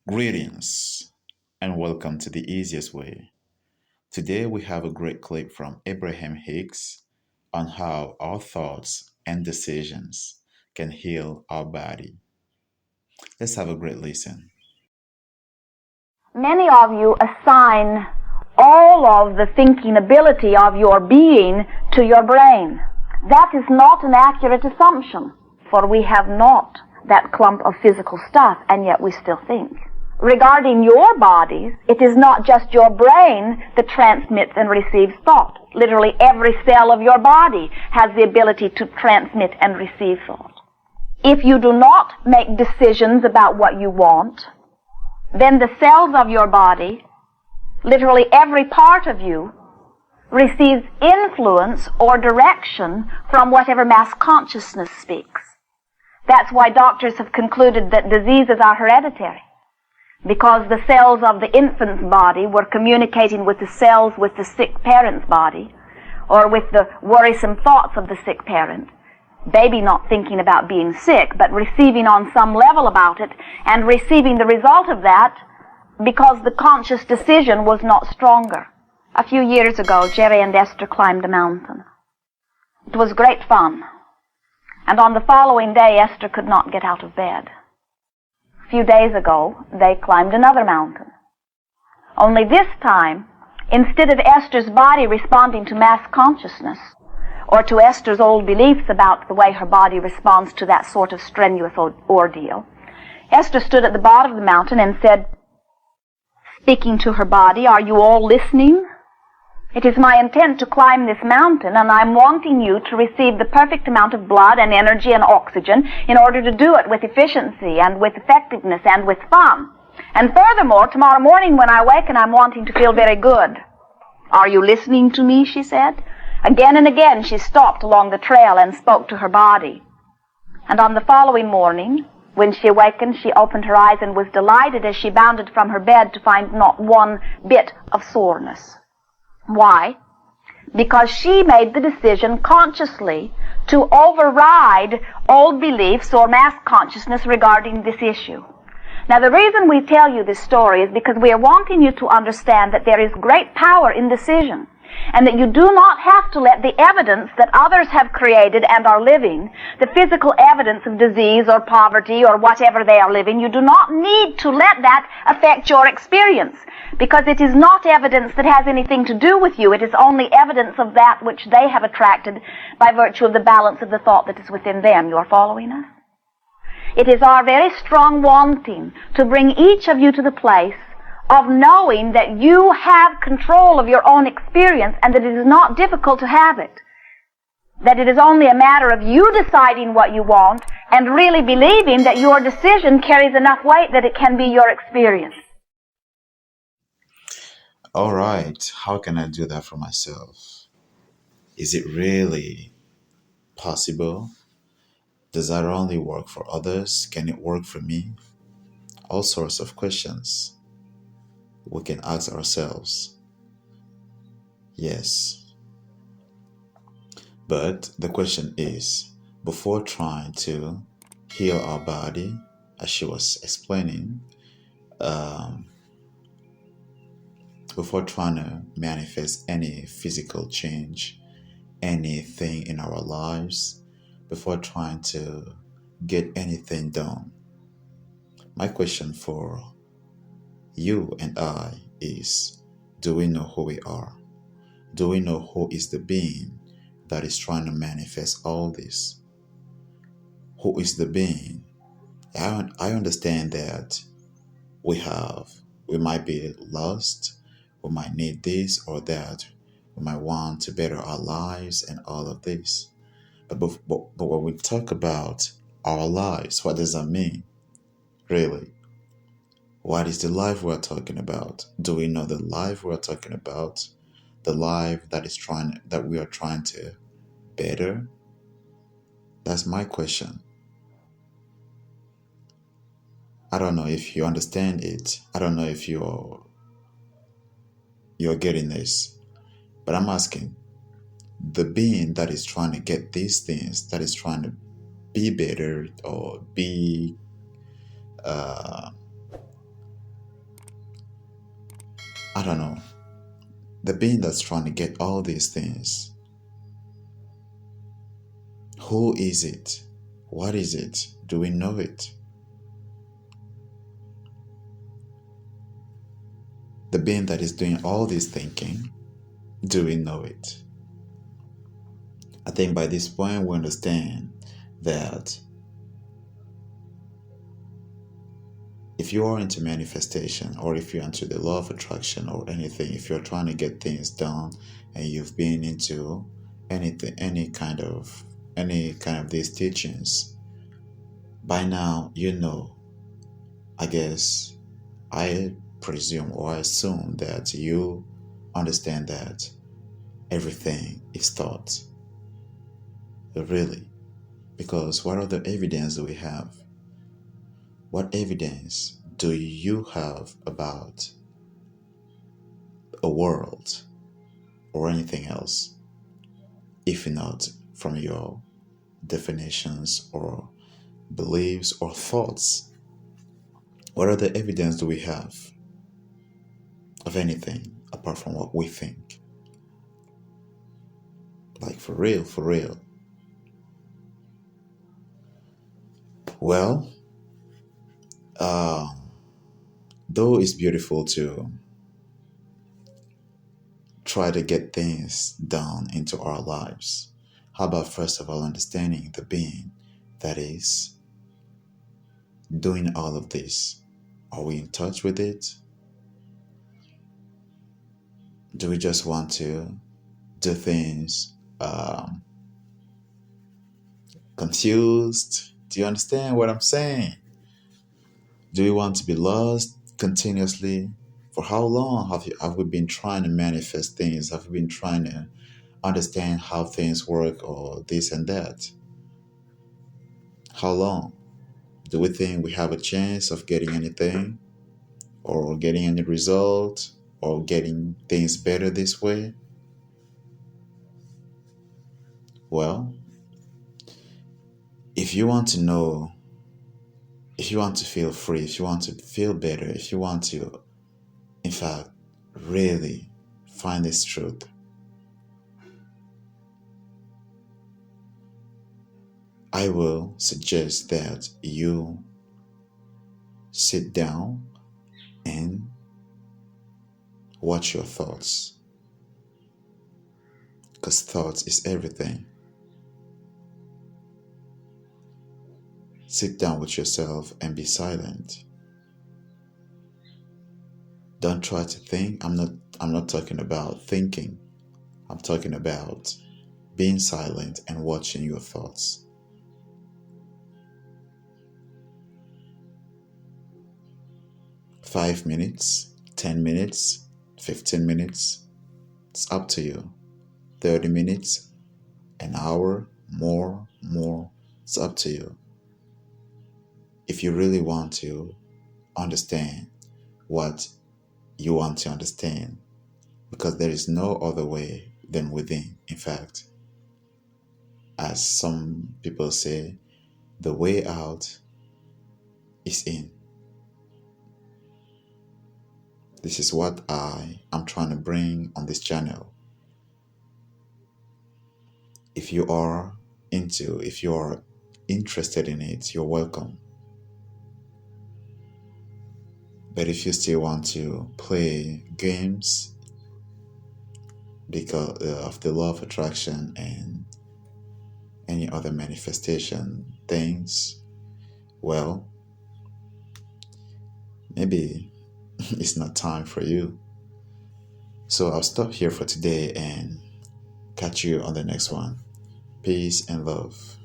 Greetings and welcome to The Easiest Way. Today we have a great clip from Abraham Hicks on how our thoughts and decisions can heal our body. Let's have a great listen. Many of you assign all of the thinking ability of your being to your brain. That is not an accurate assumption, for we have not that clump of physical stuff, and yet we still think. Regarding your bodies, it is not just your brain that transmits and receives thought. Literally every cell of your body has the ability to transmit and receive thought. If you do not make decisions about what you want, then the cells of your body, literally every part of you, receives influence or direction from whatever mass consciousness speaks. That's why doctors have concluded that diseases are hereditary, because the cells of the infant's body were communicating with the cells with the sick parent's body, or with the worrisome thoughts of the sick parent. Baby not thinking about being sick, but receiving on some level about it, and receiving the result of that because the conscious decision was not stronger. A few years ago, Jerry and Esther climbed a mountain. It was great fun. And on the following day, Esther could not get out of bed. A few days ago, they climbed another mountain. Only this time, instead of Esther's body responding to mass consciousness, or to Esther's old beliefs about the way her body responds to that sort of strenuous ordeal, Esther stood at the bottom of the mountain and said, speaking to her body, "Are you all listening? It is my intent to climb this mountain, and I'm wanting you to receive the perfect amount of blood and energy and oxygen in order to do it with efficiency and with effectiveness and with fun. And furthermore, tomorrow morning when I awaken, I'm wanting to feel very good. Are you listening to me?" she said. Again and again she stopped along the trail and spoke to her body. And on the following morning, when she awakened, she opened her eyes and was delighted as she bounded from her bed to find not one bit of soreness. Why? Because she made the decision consciously to override old beliefs or mass consciousness regarding this issue. Now, the reason we tell you this story is because we are wanting you to understand that there is great power in decision, and that you do not have to let the evidence that others have created and are living, the physical evidence of disease or poverty or whatever they are living, you do not need to let that affect your experience, because it is not evidence that has anything to do with you. It is only evidence of that which they have attracted by virtue of the balance of the thought that is within them. You are following us? It is our very strong wanting to bring each of you to the place of knowing that you have control of your own experience, and that it is not difficult to have it. That it is only a matter of you deciding what you want and really believing that your decision carries enough weight that it can be your experience. All right, how can I do that for myself? Is it really possible? Does that only work for others? Can it work for me? All sorts of questions we can ask ourselves. Yes. But the question is, before trying to heal our body, as she was explaining, um, before trying to manifest any physical change, anything in our lives, before trying to get anything done, my question for you and I is, do we know who we are? Do we know who is the being that is trying to manifest all this? Who is the being? I understand that we might be lost, we might need this or that, we might want to better our lives and all of this. But when we talk about our lives, what does that mean? Really? What is the life we're talking about? Do we know the life we're talking about? The life that we are trying to better? That's my question. I don't know if you understand it. I don't know if you're getting this. But I'm asking, the being that is trying to get these things, that is trying to be better or be don't know, the being that's trying to get all these things, who is it? What is it? Do we know it? The being that is doing all this thinking, do we know it? I think by this point we understand that if you are into manifestation, or if you're into the law of attraction or anything, if you're trying to get things done and you've been into anything, any kind of these teachings, by now you know, I guess, I presume or I assume that you understand that everything is thought. Really. Because what other evidence do we have? What evidence do you have about a world or anything else, if not from your definitions or beliefs or thoughts? What other evidence do we have of anything apart from what we think? Like for real, for real. Well, though it's beautiful to try to get things done into our lives, how about first of all understanding the being that is doing all of this? Are we in touch with it? Do we just want to do things confused? Do you understand what I'm saying? Do we want to be lost continuously? For how long have we been trying to manifest things? Have we been trying to understand how things work or this and that? How long? Do we think we have a chance of getting anything or getting any result or getting things better this way? Well, if you want to know, if you want to feel free, if you want to feel better, if you want to, in fact, really find this truth, I will suggest that you sit down and watch your thoughts. Because thoughts is everything. Sit down with yourself and be silent. Don't try to think. I'm not talking about thinking. I'm talking about being silent and watching your thoughts. Five minutes, 10 minutes, 15 minutes. It's up to you. 30 minutes, an hour, more. It's up to you. If you really want to understand what you want to understand, because there is no other way than within. In fact, as some people say, the way out is in. This is what I am trying to bring on this channel. If you are interested in it, you're welcome. But if you still want to play games because of the law of attraction and any other manifestation things, well, maybe it's not time for you. So I'll stop here for today and catch you on the next one. Peace and love.